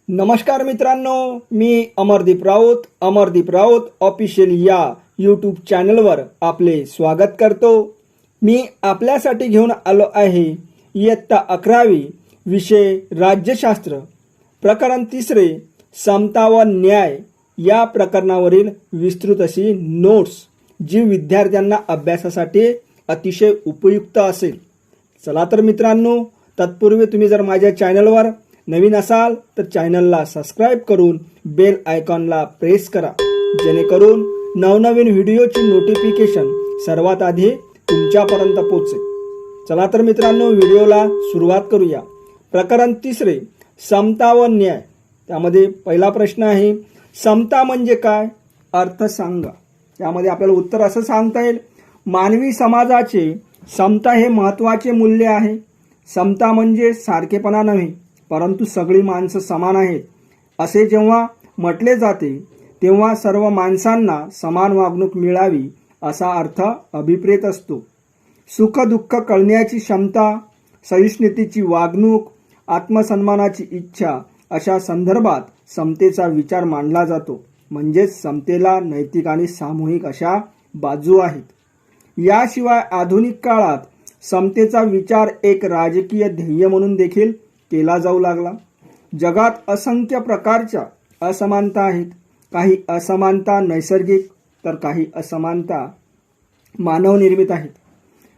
नमस्कार मित्रांनो, मी अमरदीप राऊत ऑफिशियल या यूट्यूब चॅनलवर आपले स्वागत करतो। मी आपल्यासाठी घेऊन आलो आहे इयत्ता 11वी विषय राज्यशास्त्र प्रकरण 3 समता व न्याय या प्रकरणावरील विस्तृत अशी नोट्स, जी विद्यार्थ्यांना अभ्यासासाठी अतिशय उपयुक्त असेल। चला तर मित्रांनो, तत्पूर्वी तुम्ही जर माझ्या चॅनलवर नवीन असाल तर चॅनलला सबस्क्राईब करून बेल आयकॉनला प्रेस करा, जेणेकरून नवनवीन व्हिडिओची नोटिफिकेशन सर्वात आधी तुमच्यापर्यंत पोहोचेल। चला तर मित्रांनो, व्हिडिओला सुरुवात करूया। प्रकरण 3 समता व न्याय। त्यामध्ये पहिला प्रश्न आहे, समता म्हणजे काय? अर्थ सांगा। त्यामध्ये आपल्याला उत्तर असं सांगता येईल, मानवी समाजाचे समता हे महत्त्वाचे मूल्य आहे। समता म्हणजे सारखेपणा नव्हे, परंतु सगळी माणसं समान आहेत असे जेव्हा म्हटले जाते, तेव्हा सर्व माणसांना समान वागणूक मिळावी असा अर्थ अभिप्रेत असतो। सुख दुःख कळण्याची क्षमता, सहिष्णुतेची वागणूक, आत्मसन्मानाची इच्छा अशा संदर्भात समतेचा विचार मांडला जातो। म्हणजेच समतेला नैतिक आणि सामूहिक अशा बाजू आहेत। याशिवाय आधुनिक काळात समतेचा विचार एक राजकीय ध्येय म्हणून देखील केला जाऊ लागला। जगात असंख्य प्रकारच्या असमानता आहेत। काही असमानता नैसर्गिक तर काही असमानता मानवनिर्मित आहेत।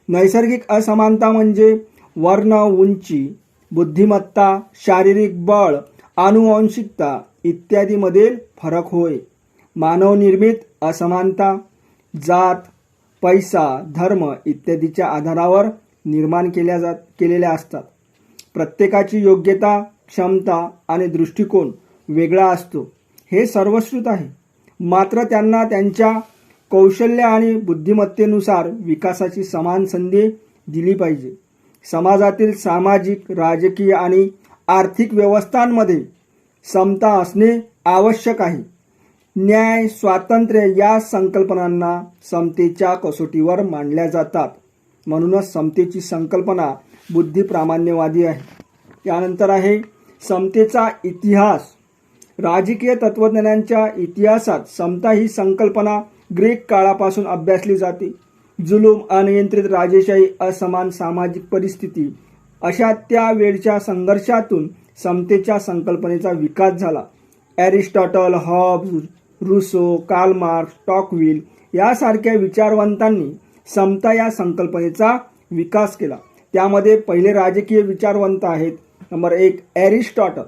नैसर्गिक असमानता म्हणजे वर्ण, उंची, बुद्धिमत्ता, शारीरिक बळ, आनुवंशिकता इत्यादीमधील फरक होय। मानवनिर्मित असमानता जात, पैसा, धर्म इत्यादीच्या आधारावर निर्माण केलेल्या असतात। प्रत्येकाची योग्यता, क्षमता आणि दृष्टिकोन वेगळा असतो, हे सर्वश्रुत आहे। मात्र त्यांना त्यांच्या कौशल्य आणि बुद्धिमत्तेनुसार विकासाची समान संधी दिली पाहिजे। समाजातील सामाजिक, राजकीय आणि आर्थिक व्यवस्थांमध्ये समता असणे आवश्यक आहे। न्याय, स्वातंत्र्य या संकल्पनांना समतेच्या कसोटीवर मांडल्या जातात। म्हणूनच समतेची संकल्पना बुद्धिप्रामाण्यवादी आहे। त्यानंतर आहे समतेचा इतिहास। राजकीय तत्त्वज्ञानांच्या इतिहासात समता ही संकल्पना ग्रीक काळापासून अभ्यासली जाते। जुलूम, अनियंत्रित राजेशाही, असमान सामाजिक परिस्थिती अशा त्या वेळच्या संघर्षातून समतेच्या संकल्पनेचा विकास झाला। एरिस्टॉटल, हॉब्स, रुसो, कार्ल मार्क्स, टॉकविल यासारख्या विचारवंतांनी समता या संकल्पनेचा विकास केला। त्यामध्ये पहिले राजकीय विचारवंत आहेत नंबर 1 एरिस्टॉटल।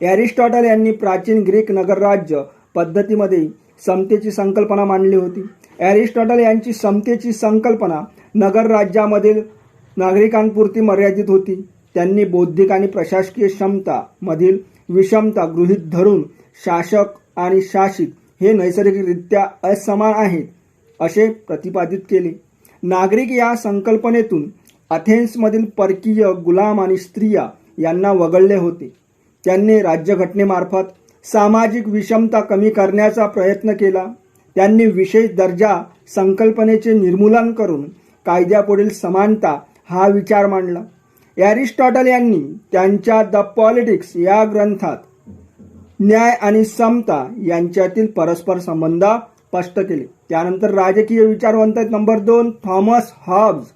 एरिस्टॉटल यांनी प्राचीन ग्रीक नगरराज्य पद्धतीमध्ये समतेची संकल्पना मांडली होती। एरिस्टॉटल यांची समतेची संकल्पना नगरराज्यामधील नागरिकांपुरती मर्यादित होती। त्यांनी बौद्धिक आणि प्रशासकीय क्षमता मधील विषमता गृहीत धरून शासक आणि शासित हे नैसर्गिकरित्या असमान आहेत असे प्रतिपादित केले। नागरिक या संकल्पनेतून अथेन्समधील परकीय, गुलाम आणि स्त्रिया यांना वगळले होते। त्यांनी राज्यघटनेमार्फत सामाजिक विषमता कमी करण्याचा प्रयत्न केला। त्यांनी विशेष दर्जा संकल्पनेचे निर्मूलन करून कायद्यापुढील समानता हा विचार मांडला। एरिस्टॉटल यांनी त्यांच्या द पॉलिटिक्स या ग्रंथात न्याय आणि समता यांच्यातील परस्पर संबंध स्पष्ट केले। त्यानंतर राजकीय विचारवंत number 2 Thomas Hobbes.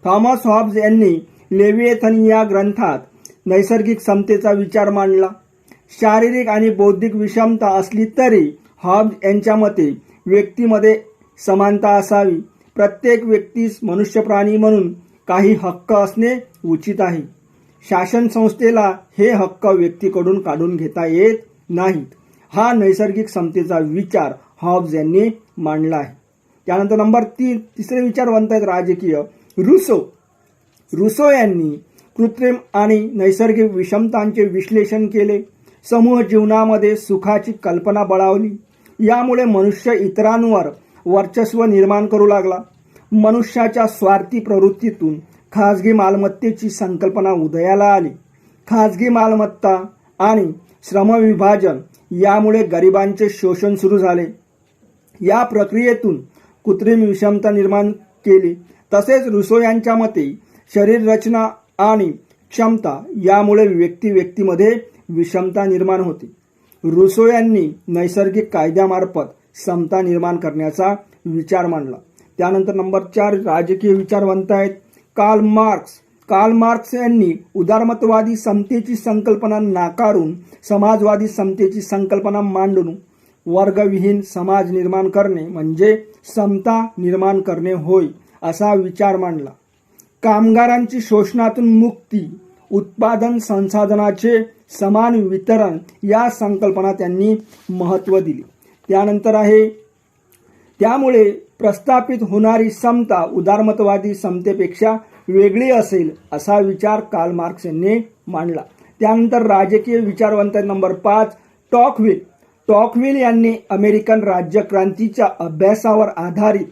Thomas Hobbes यांनी लेविएथन या ग्रंथात नैसर्गिक समतेचा विचार मांडला। शारीरिक आणि बौद्धिक विषमता असली तरी हॉब्स यांच्या मते व्यक्तीमध्ये समानता असावी। प्रत्येक व्यक्तीस मनुष्य प्राणी म्हणून काही हक्क असणे उचित आहे। शासन संस्थेला हे हक्क व्यक्तीकडून काढून घेता येत नाहीत। हा नैसर्गिक समतेचा विचार हॉब्स यांनी मांडला आहे। त्यानंतर नंबर 3 तिसरे विचारवंत आहेत राजकीय रुसो। रुसो यांनी कृत्रिम आणि नैसर्गिक विषमतांचे विश्लेषण केले। समूह जीवनामध्ये सुखाची कल्पना बळावली। यामुळे मनुष्य इतरांवर वर्चस्व निर्माण करू लागला। मनुष्याच्या स्वार्थी प्रवृत्तीतून खाजगी मालमत्तेची संकल्पना उदयाला आली। खाजगी मालमत्ता आणि श्रमविभाजन यामुळे गरिबांचे शोषण सुरू झाले। या प्रक्रियेतून कृत्रिम विषमता निर्माण केली। तसेच रुसो यांच्या मते शरीर रचना आणि क्षमता यामुळे व्यक्तीमध्ये विषमता निर्माण होते. रुसो यांनी नैसर्गिक कायद्यामार्फत समता निर्माण करण्याचा विचार मांडला. त्यानंतर नंबर 4 राजकीय विचारवंत आहेत कार्ल मार्क्स यांनी उदारमतवादी समतेची संकल्पना नाकारून समाजवादी समतेची संकल्पना मांडून वर्गविहीन समाज निर्माण करणे म्हणजे समता निर्माण करणे होय असा विचार मांडला. कामगारांची शोषणातून मुक्ती, उत्पादन संसाधनाचे समान वितरण या संकल्पना त्यांनी महत्त्व दिले. त्यानंतर आहे त्यामुळे प्रस्थापित होणारी समता उदारमतवादी समतेपेक्षा वेगळी असेल असा विचार कार्ल मार्क्स यांनी मांडला. त्यानंतर राजकीय विचारवंत नंबर 5 टॉकविल यांनी अमेरिकन राज्यक्रांतीच्या अभ्यासावर आधारित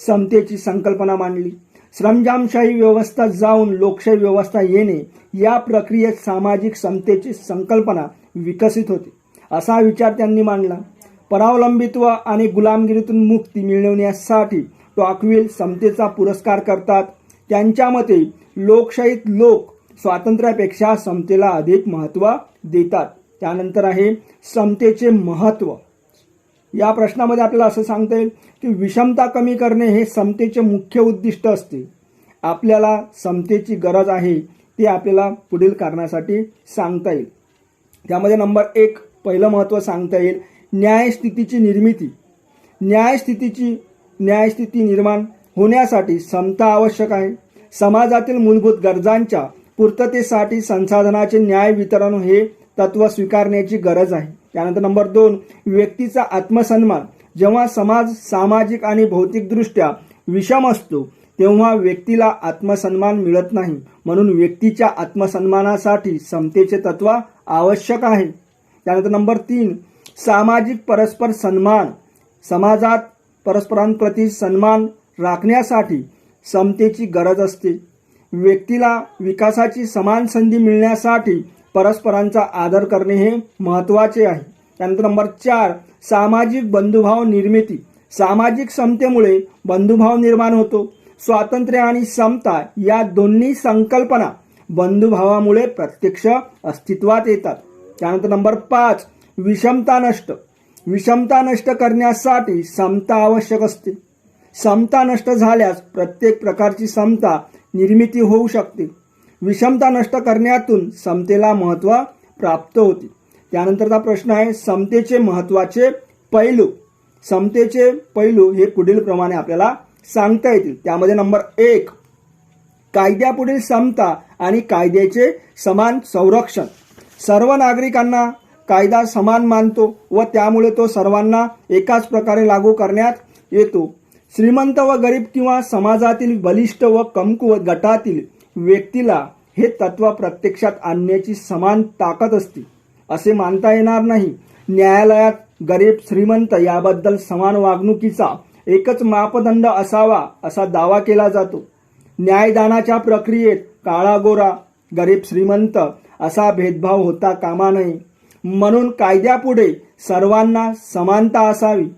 समतेची संकल्पना मांडली. श्रमजामशाही व्यवस्था जाऊन लोकशाही व्यवस्था येणे या प्रक्रियेत सामाजिक समतेची संकल्पना विकसित होते असा विचार त्यांनी मांडला. परावलंबित्व आणि गुलामगिरीतून मुक्ती मिळवण्यासाठी टॉकविल समतेचा पुरस्कार करतात. त्यांच्या मते लोकशाहीत लोक स्वातंत्र्यापेक्षा समतेला अधिक महत्त्व देतात. त्यानंतर आहे समतेचे महत्त्व. या प्रश्नामध्ये आपल्याला असं सांगता येईल की विषमता कमी करणे हे समतेचे मुख्य उद्दिष्ट असते. आपल्याला समतेची गरज आहे ते आपल्याला पुढील कारणासाठी सांगता येईल. त्यामध्ये नंबर 1 पहिलं महत्त्व सांगता येईल न्यायस्थितीची निर्मिती. न्यायस्थिती निर्माण होण्यासाठी समता आवश्यक आहे. समाजातील मूलभूत गरजांच्या पूर्ततेसाठी संसाधनाचे न्याय वितरण हे तत्व स्वीकारण्याची गरज आहे. त्यानंतर नंबर 2 व्यक्तीचा आत्मसन्मान. जेव्हा समाज सामाजिक आणि भौतिकदृष्ट्या विषम असतो तेव्हा व्यक्तीला आत्मसन्मान मिळत नाही. म्हणून व्यक्तीच्या आत्मसन्मानासाठी समतेचे तत्व आवश्यक आहे. त्यानंतर नंबर 3 सामाजिक परस्पर सन्मान. समाजात परस्परांप्रती सन्मान राखण्यासाठी समतेची गरज असते. व्यक्तीला विकासाची समान संधी मिळण्यासाठी परस्परांचा आदर करणे हे महत्त्वाचे आहे. त्यानंतर नंबर 4 सामाजिक बंधुभाव निर्मिती. सामाजिक समतेमुळे बंधुभाव निर्माण होतो. स्वातंत्र्य आणि समता या दोन्ही संकल्पना बंधुभावामुळे प्रत्यक्ष अस्तित्वात येतात. त्यानंतर नंबर 5 विषमता नष्ट करण्यासाठी समता आवश्यक असते. समता नष्ट झाल्यास प्रत्येक प्रकारची समता निर्मिती होऊ शकते. विषमता नष्ट करण्यातून समतेला महत्त्व प्राप्त होते. त्यानंतरचा प्रश्न आहे समतेचे महत्त्वाचे पैलू. समतेचे पैलू हे पुढील प्रमाणे आपल्याला सांगता येतील. त्यामध्ये नंबर 1 कायद्यापुढील समता आणि कायद्याचे समान संरक्षण. सर्व नागरिकांना कायदा समान मानतो व त्यामुळे तो सर्वांना एकाच प्रकारे लागू करण्यात येतो. श्रीमंत व गरीब किंवा समाजातील बलिष्ठ व कमकुवत गटातील व्यक्तीला हे तत्व प्रत्यक्षात आणण्याची समान ताकद असते असे मानता येणार नाही. न्यायालयात गरीब श्रीमंत याबद्दल समान वागणुकीचा एकच मापदंड असावा असा दावा केला जातो. न्यायदानाच्या प्रक्रियेत काळा गोरा, गरीब श्रीमंत असा भेदभाव होता कामा नये. म्हणून कायद्यापुढे सर्वांना समानता असावी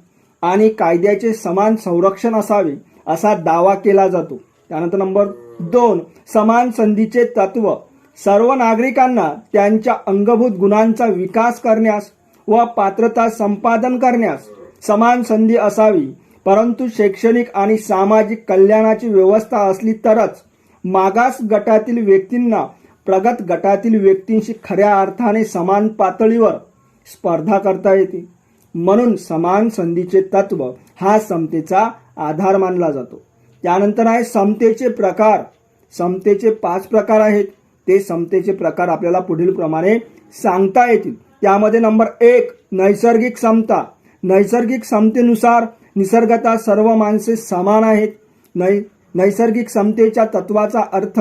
आणि कायद्याचे समान संरक्षण असावे असा दावा केला जातो. त्यानंतर नंबर 2 समान संधीचे तत्व. सर्व नागरिकांना त्यांच्या अंगभूत गुणांचा विकास करण्यास व पात्रता संपादन करण्यास समान संधी असावी. परंतु शैक्षणिक आणि सामाजिक कल्याणाची व्यवस्था असली तरच मागास गटातील व्यक्तींना प्रगत गटातील व्यक्तींशी खऱ्या अर्थाने समान पातळीवर स्पर्धा करता येते. म्हणून समान संधीचे तत्व हा समतेचा आधार मानला जातो. त्यानंतर आहे समतेचे प्रकार. समतेचे 5 प्रकार आहेत. ते समतेचे प्रकार आपल्याला पुढील प्रमाणे सांगता येतील. त्यामध्ये नंबर 1 नैसर्गिक समता. नैसर्गिक समतेनुसार निसर्गतः सर्व माणसे समान आहेत. नैसर्गिक समतेच्या तत्वाचा अर्थ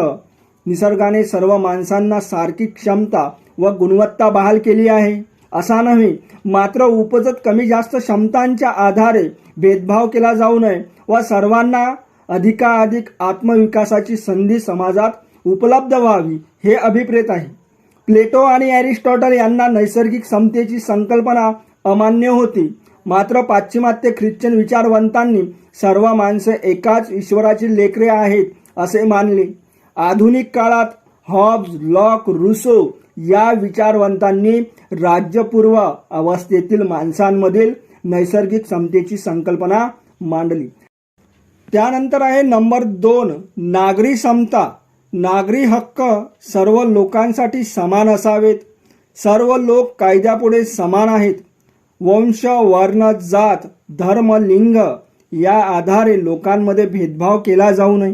निसर्गाने सर्व माणसांना सारखी क्षमता व गुणवत्ता बहाल केली आहे असा नव्हे, मात्र उपजत कमी जास्त क्षमतांच्या आधारे भेदभाव केला जाऊ नये व सर्वांना अधिकाधिक आत्मविकासाची संधी समाजात उपलब्ध व्हावी हे अभिप्रेत आहे. प्लेटो आणि एरिस्टॉटल यांना नैसर्गिक समतेची संकल्पना अमान्य होती, मात्र पाश्चिमात्य ख्रिश्चन विचारवंतांनी सर्व माणसे एकाच ईश्वराची लेकरे आहेत असे मानले. आधुनिक काळात हॉब्स, लॉक, रुसो या विचारवंतांनी राज्यपूर्व अवस्थेतील माणसांमधील नैसर्गिक समतेची संकल्पना मांडली. त्यानंतर आहे नंबर 2, नागरी समता. नागरी हक्क सर्व लोकांसाठी समान असावेत. सर्व लोक कायद्यापुढे समान आहेत. वंश, वर्ण, जात, धर्म, लिंग या आधारे लोकांमध्ये भेदभाव केला जाऊ नये.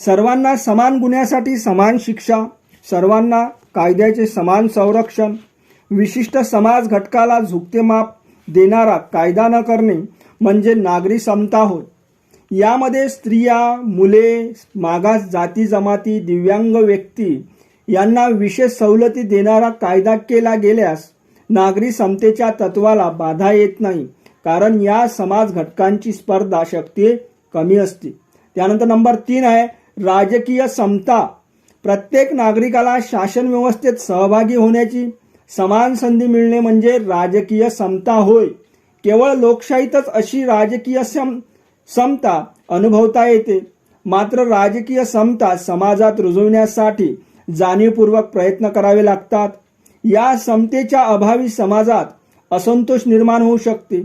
सर्वांना समान गुन्ह्यासाठी समान शिक्षा, सर्वांना कायद्याचे समान संरक्षण, विशिष्ट समाज घटकाला झुकते माप देणारा कायदा न करणे म्हणजे नागरी समता होय. यामध्ये स्त्रिया, मुले, मागास जाती जमाती, दिव्यांग व्यक्ती यांना विशेष सवलती देणारा कायदा केला गेल्यास नागरी समतेच्या तत्वाला बाधा येत नाही, कारण या समाज घटकांची स्पर्धा शक्ती कमी असते. त्यानंतर नंबर 3 आहे राजकीय समता. प्रत्येक नागरिकाला शासन व्यवस्थेत सहभागी होण्याची समान संधी मिळणे म्हणजे राजकीय समता होय. केवळ लोकशाहीतच अशी राजकीय समता अनुभवता येते. मात्र राजकीय समता समाजात रुजवण्यासाठी जाणीवपूर्वक प्रयत्न करावे लागतात. या समतेच्या अभावी समाजात असंतोष निर्माण होऊ शकते.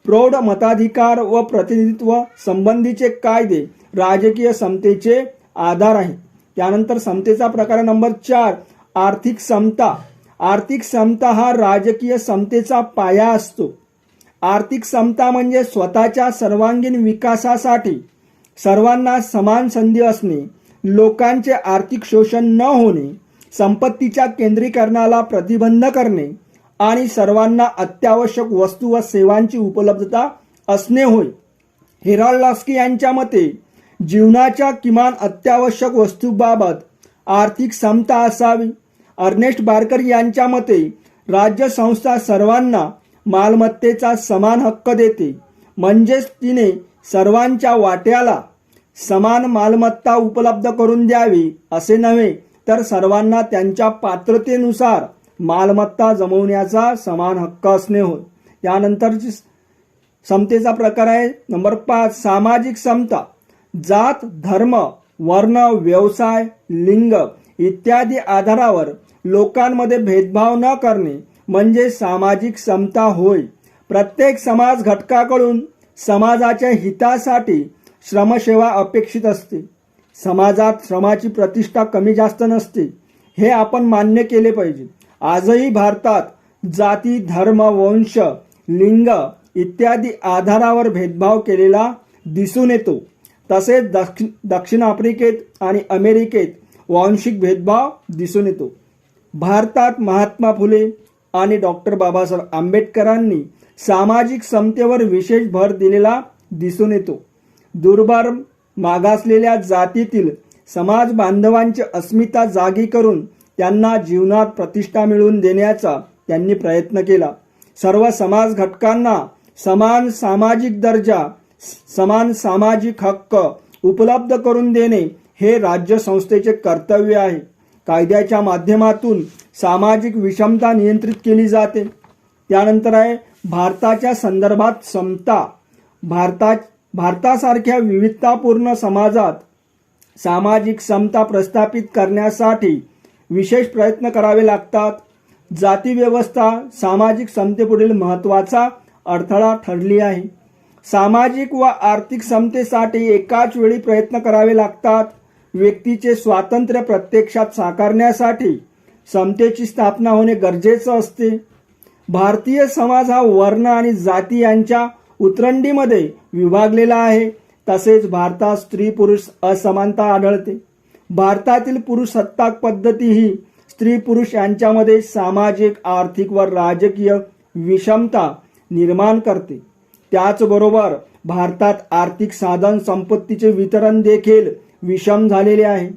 प्रौढ मताधिकार व प्रतिनिधित्व संबंधीचे कायदे राजकीय समतेचे आधार आहेत. त्यानंतर समतेचा प्रकार नंबर 4, आर्थिक समता. आर्थिक समता हा राजकीय समतेचा पाया असतो. आर्थिक समता म्हणजे स्वतःच्या सर्वांगीण विकासासाठी सर्वांना समान संधी असणे, लोकांचे आर्थिक शोषण न होणे, संपत्तीच्या केंद्रीकरणाला प्रतिबंध करणे आणि सर्वांना अत्यावश्यक वस्तू व सेवांची उपलब्धता असणे होय. हेराल्ड लॉस्की यांच्या मते जीवनाच्या किमान अत्यावश्यक वस्तूबाबत आर्थिक समता असावी. अर्नेस्ट बार्कर यांच्या मते राज्य संस्था सर्वांना मालमत्तेचा समान हक्क देते, म्हणजेच तिने सर्वांच्या वाट्याला समान मालमत्ता उपलब्ध करून द्यावी असे नव्हे, तर सर्वांना त्यांच्या पात्रतेनुसार मालमत्ता जमवण्याचा समान हक्क असणे होय. त्यानंतरची समतेचा प्रकार आहे नंबर 5, सामाजिक समता. जात, धर्म, वर्ण, व्यवसाय, लिंग इत्यादी आधारावर लोकांमध्ये भेदभाव न करणे म्हणजे सामाजिक समता होय. प्रत्येक समाज घटकाकडून समाजाच्या हितासाठी श्रमसेवा अपेक्षित असते. समाजात श्रमाची प्रतिष्ठा कमी जास्त नसते, हे आपण मान्य केले पाहिजे. आजही भारतात जाती, धर्म, वंश, लिंग इत्यादी आधारावर भेदभाव केलेला दिसून येतो. तसेच दक्षिण आफ्रिकेत आणि अमेरिकेत वांशिक भेदभाव दिसून येतो. भारतात महात्मा फुले आणि डॉक्टर बाबासाहेब आंबेडकरांनी सामाजिक समतेवर विशेष भर दिलेला दिसून येतो. दुर्बल मागासलेल्या जातीतील समाज बांधवांची अस्मिता जागी करून त्यांना जीवनात प्रतिष्ठा मिळवून देण्याचा त्यांनी प्रयत्न केला. सर्व समाज घटकांना समान सामाजिक दर्जा, समान सामाजिक हक्क उपलब्ध करून देणे हे राज्य संस्थेचे कर्तव्य आहे. कायद्याच्या माध्यमातून सामाजिक विषमता नियंत्रित केली जाते. त्यानंतर आहे भारताच्या संदर्भात समता. भारतासारख्या विविधतापूर्ण समाजात सामाजिक समता प्रस्थापित करण्यासाठी विशेष प्रयत्न करावे लागतात. जाती व्यवस्था सामाजिक समतेपुढील महत्त्वाचा अडथळा ठरली आहे. सामाजिक व आर्थिक समतेसाठी एकाच वेळी प्रयत्न करावे लागतात. व्यक्तीचे स्वातंत्र्य प्रत्यक्षात साकारण्यासाठी समतेची स्थापना होणे गरजेचं असते. भारतीय समाज हा वर्ण आणि जाती यांच्या उतरंडीमध्ये विभागलेला आहे. तसेच भारतात स्त्री पुरुष असमानता आढळते. भारतातील पुरुषसत्ताक पद्धती ही स्त्री पुरुष यांच्यामध्ये सामाजिक, आर्थिक व राजकीय विषमता निर्माण करते. त्याचबरोबर भारतात आर्थिक साधन संपत्तीचे वितरण देखील विषम झालेले आहे.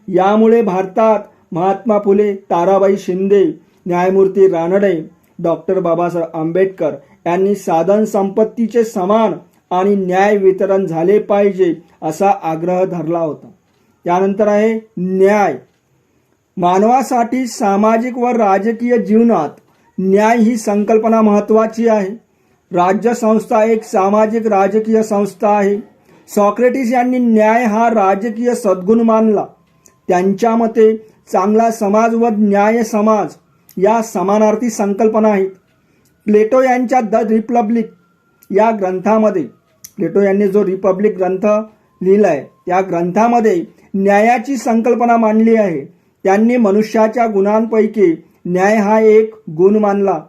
यामुळे भारतात महात्मा फुले, ताराबाई शिंदे, न्यायमूर्ती रानडे, डॉक्टर बाबासाहेब आंबेडकर यांनी साधन संपत्तीचे समान आणि न्याय वितरण झाले पाहिजे असा आग्रह धरला होता. त्यानंतर आहे न्याय. मानवासाठी सामाजिक व राजकीय जीवनात न्याय ही संकल्पना महत्त्वाची आहे. राज्य संस्था एक सामाजिक राजकीय संस्था आहे. सॉक्रेटिस यांनी न्याय हा राजकीय सद्गुण मानला. त्यांच्या मते चांगला समाज व न्याय समाज या समानार्थी संकल्पना आहेत. प्लेटो यांच्या द रिपब्लिक या ग्रंथामध्ये, प्लेटो यांनी जो रिपब्लिक ग्रंथ लिहिला आहे त्या ग्रंथामध्ये न्यायाची संकल्पना मांडली आहे. त्यांनी मनुष्याच्या गुणांपैकी न्याय हा एक गुण मानला.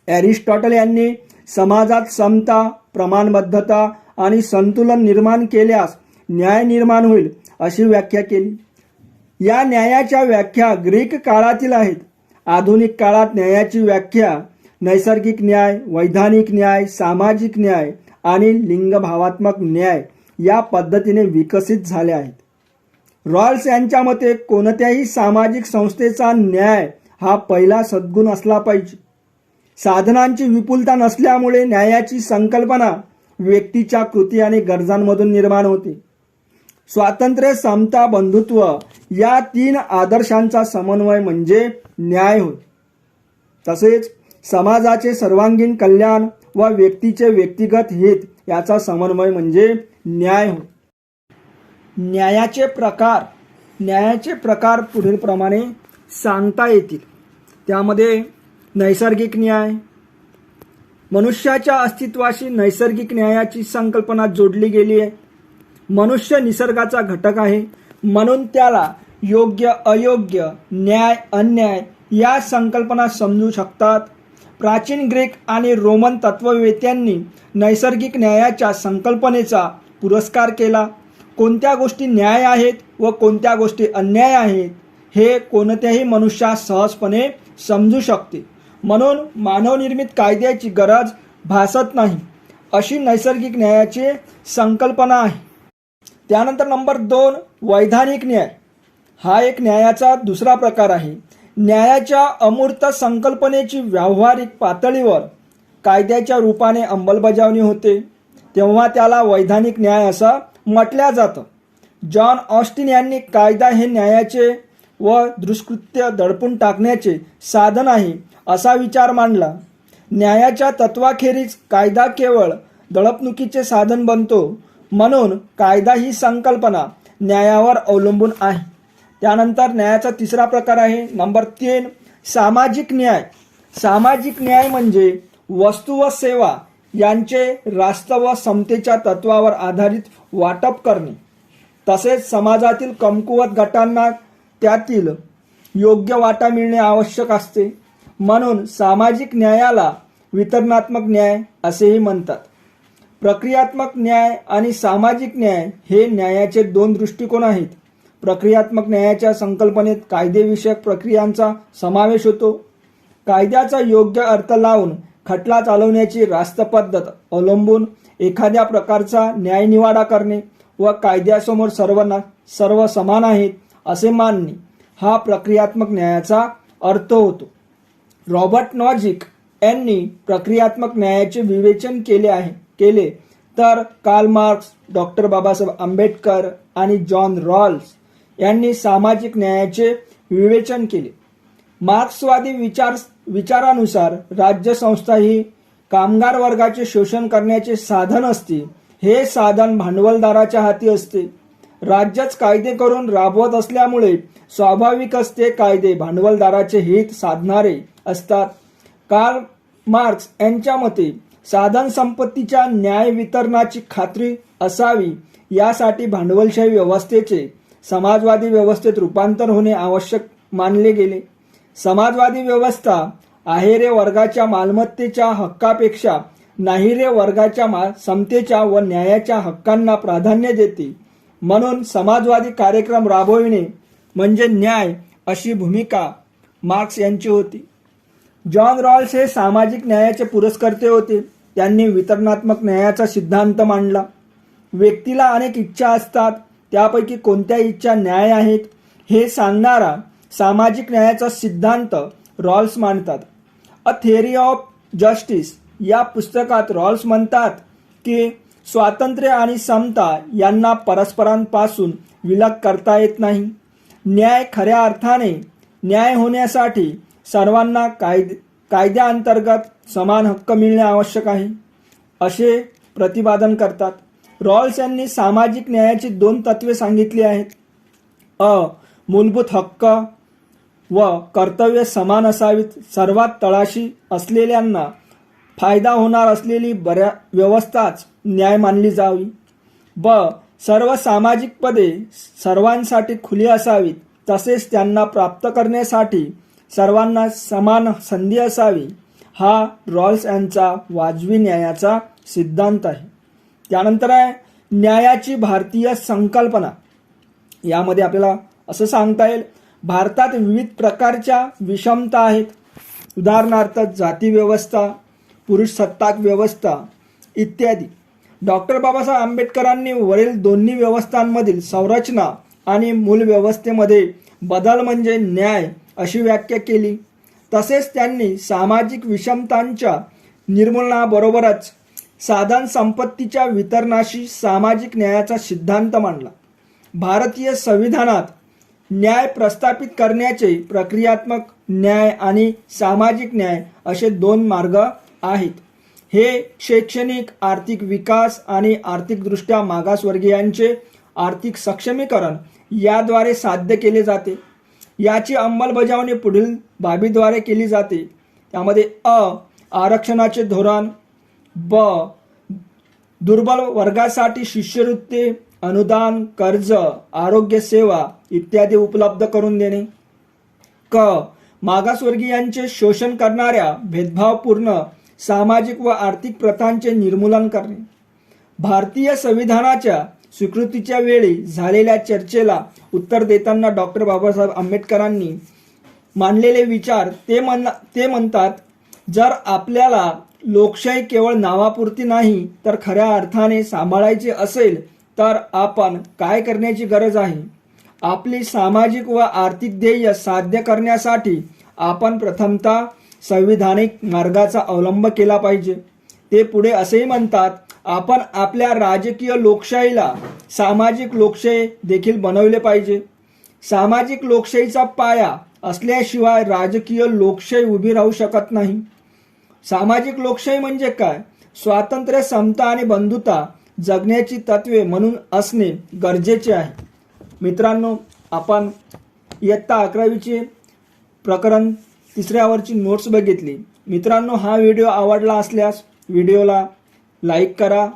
एरिस्टॉटल यांनी समाजात समता, प्रमाणबद्धता आणि संतुलन निर्माण केल्यास न्याय निर्माण होईल अशी व्याख्या केली. या न्यायाच्या व्याख्या ग्रीक काळातील आहेत. आधुनिक काळात न्यायाची व्याख्या नैसर्गिक न्याय, वैधानिक न्याय, सामाजिक न्याय आणि लिंगभावात्मक न्याय या पद्धतीने विकसित झाल्या आहेत. रॉल्स यांच्या मते कोणत्याही सामाजिक संस्थेचा न्याय हा पहिला सद्गुण असला पाहिजे. साधनांची विपुलता नसल्यामुळे न्यायाची संकल्पना व्यक्तीच्या कृती आणि गरजांमधून निर्माण होते. स्वातंत्र्य, समता, बंधुत्व या 3 आदर्शांचा समन्वय म्हणजे न्याय होय. तसेच समाजाचे सर्वांगीण कल्याण व व्यक्तीचे व्यक्तिगत हित याचा समन्वय म्हणजे न्याय होय. न्यायाचे प्रकार पुढीलप्रमाणे सांगता येतील. त्यामध्ये नैसर्गिक न्याय, मनुष्याच्या अस्तित्वाशी नैसर्गिक न्यायाची संकल्पना जोडली गेली आहे. मनुष्य निसर्गाचा घटक आहे म्हणून त्याला योग्य अयोग्य, न्याय अन्याय या संकल्पना समजू शकतात. प्राचीन ग्रीक आणि रोमन तत्ववेत्यांनी नैसर्गिक न्यायाच्या संकल्पनेचा पुरस्कार केला. कोणत्या गोष्टी न्याय आहेत व कोणत्या गोष्टी अन्याय आहेत हे कोणत्याही मनुष्यास सहजपणे समजू शकते. म्हणून मानवनिर्मित कायद्याची गरज भासत नाही अशी नैसर्गिक न्यायाची संकल्पना आहे. त्यानंतर नंबर 2 वैधानिक न्याय हा एक न्यायाचा दुसरा प्रकार आहे. न्यायाच्या अमूर्त संकल्पनेची व्यावहारिक पातळीवर कायद्याच्या रूपाने अंमलबजावणी होते तेव्हा त्याला वैधानिक न्याय असं म्हटल्या जातं. जॉन ऑस्टिन यांनी कायदा हे न्यायाचे व दुष्कृत्य दडपून टाकण्याचे साधन आहे असा विचार मांडला. न्यायाच्या तत्वाखेरीज कायदा केवळ दडपणुकीचे साधन बनतो म्हणून कायदा ही संकल्पना न्यायावर अवलंबून आहे. त्यानंतर न्यायाचा तिसरा प्रकार आहे नंबर 3 सामाजिक न्याय. सामाजिक न्याय म्हणजे वस्तू व सेवा यांचे रास्त व समतेच्या तत्वावर आधारित वाटप करणे तसेच समाजातील कमकुवत गटांना त्यातील योग्य वाटा मिळणे आवश्यक असते. म्हणून सामाजिक न्यायाला वितरणात्मक न्याय असेही म्हणतात. प्रक्रियात्मक न्याय आणि सामाजिक न्याय हे न्यायाचे 2 दृष्टिकोन आहेत. प्रक्रियात्मक न्यायाच्या संकल्पनेत कायदेविषयक प्रक्रियांचा समावेश होतो. कायद्याचा योग्य अर्थ लावून खटला चालवण्याची रास्त पद्धत अवलंबून एखाद्या प्रकारचा न्यायनिवाडा करणे व कायद्यासमोर सर्व समान आहेत असे मानणे हा प्रक्रियात्मक न्यायाचा अर्थ होतो. रॉबर्ट नॉजिक यांनी प्रक्रियात्मक न्यायाचे विवेचन केले तर Karl Marx, doctor Babasaheb Ambedkar आणि जॉन रॉल्स यांनी सामाजिक न्यायाचे विवेचन केले. मार्क्सवादी विचारानुसार राज्यसंस्था ही कामगार वर्गाचे शोषण करण्याचे साधन असते. हे साधन भांडवलदाराच्या हाती असते. राज्यच कायदे करून राबवत असल्यामुळे स्वाभाविकच ते कायदे भांडवलदाराचे हित साधणारे असतात. कार्ल मार्क्स यांच्या मते साधन संपत्तीच्या न्याय वितरणाची खात्री असावी यासाठी भांडवलशाही व्यवस्थेचे समाजवादी व्यवस्थेत रूपांतर होणे आवश्यक मानले गेले. समाजवादी व्यवस्था आहेरे वर्गाच्या मालमत्तेच्या हक्कापेक्षा नाहीरे वर्गाच्या समतेच्या व न्यायाच्या हक्कांना प्राधान्य देते. म्हणून समाजवादी कार्यक्रम राबविणे म्हणजे न्याय अशी भूमिका मार्क्स यांची होती. जॉन रॉल्स हे सामाजिक न्यायाचे पुरस्कर्ते होते. त्यांनी वितरणात्मक न्यायाचा सिद्धांत मांडला. व्यक्तीला अनेक इच्छा असतात, त्यापैकी कोणत्या इच्छा न्याय आहेत हे सांगणारा सामाजिक न्यायाचा सिद्धांत रॉल्स मांडतात. अ थिअरी ऑफ जस्टिस या पुस्तकात रॉल्स म्हणतात की स्वातंत्र्य आणि समता यांना परस्परांपासून विलग करता येत नाही. न्याय खऱ्या अर्थाने न्याय होण्यासाठी सर्वांना कायद्याअंतर्गत समान हक्क मिळणे आवश्यक आहे असे प्रतिपादन करतात. रॉल्स यांनी सामाजिक न्यायाची 2 तत्वे सांगितली आहेत. मूलभूत हक्क व कर्तव्य समान असावीत. सर्वात तळाशी असलेल्यांना फायदा होणार असलेली बऱ्या व्यवस्थाच न्याय मानली जावी. सर्व सामाजिक पदे सर्वांसाठी खुली असावीत. तसेच त्यांना प्राप्त करण्यासाठी सर्वांना समान संधी असावी. हा रॉल्स यांचा वाजवी न्यायाचा सिद्धांत आहे. त्यानंतर आहे न्यायाची भारतीय संकल्पना. यामध्ये आपल्याला असं सांगता येईल, भारतात विविध प्रकारच्या विषमता आहेत. उदाहरणार्थ जाती व्यवस्था, पुरुष सत्ताक व्यवस्था इत्यादी. डॉक्टर बाबासाहेब आंबेडकरांनी वरील दोन्ही व्यवस्थांमधील संरचना आणि मूल व्यवस्थेमध्ये बदल म्हणजे न्याय अशी व्याख्या केली. तसेच त्यांनी सामाजिक विषमतांच्या निर्मूलनाबरोबरच साधन संपत्तीच्या वितरणाशी सामाजिक न्यायाचा सिद्धांत मांडला. भारतीय संविधानात न्याय प्रस्थापित करण्याचे प्रक्रियात्मक न्याय आणि सामाजिक न्याय असे दोन मार्ग आहेत. हे शैक्षणिक, आर्थिक विकास आणि आर्थिकदृष्ट्या मागासवर्गीयांचे आर्थिक सक्षमीकरण याद्वारे साध्य केले जाते. याची अंमलबजावणी पुढील बाबीद्वारे केली जाते. त्यामध्ये आरक्षणाचे धोरण, दुर्बल वर्गासाठी शिष्यवृत्ती, अनुदान, कर्ज, आरोग्य सेवा इत्यादी उपलब्ध करून देणे. मागासवर्गीयांचे शोषण करणाऱ्या भेदभावपूर्ण सामाजिक व आर्थिक प्रथांचे निर्मूलन करणे. भारतीय संविधानाच्या स्वीकृतीच्या वेळी झालेल्या चर्चेला उत्तर देताना डॉक्टर बाबासाहेब आंबेडकरांनी मांडलेले विचार ते म्हणतात, जर आपल्याला लोकशाही केवळ नावापुरती नाही तर खऱ्या अर्थाने सांभाळायची असेल तर आपण काय करण्याची गरज आहे. आपली सामाजिक व आर्थिक ध्येय साध्य करण्यासाठी आपण प्रथमतः संविधानिक मार्गाचा अवलंब केला पाहिजे. ते पुढे असेही म्हणतात, आपण आपल्या राजकीय लोकशाहीला सामाजिक लोकशाही देखील बनवले पाहिजे. सामाजिक लोकशाहीचा पाया असल्याशिवाय राजकीय लोकशाही उभी राहू शकत नाही. सामाजिक लोकशाही म्हणजे काय? स्वातंत्र्य, समता आणि बंधुता जगण्याची तत्वे म्हणून असणे गरजेचे आहे. मित्रांनो, आपण इयत्ता 11वीचे प्रकरण 3ऱ्यावरची नोट्स बघितली. मित्रांनो, हा व्हिडिओ आवडला असल्यास व्हिडिओला लाईक करा,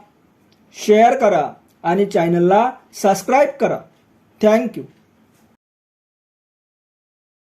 शेअर करा आणि चॅनलला सबस्क्राईब करा. थँक्यू.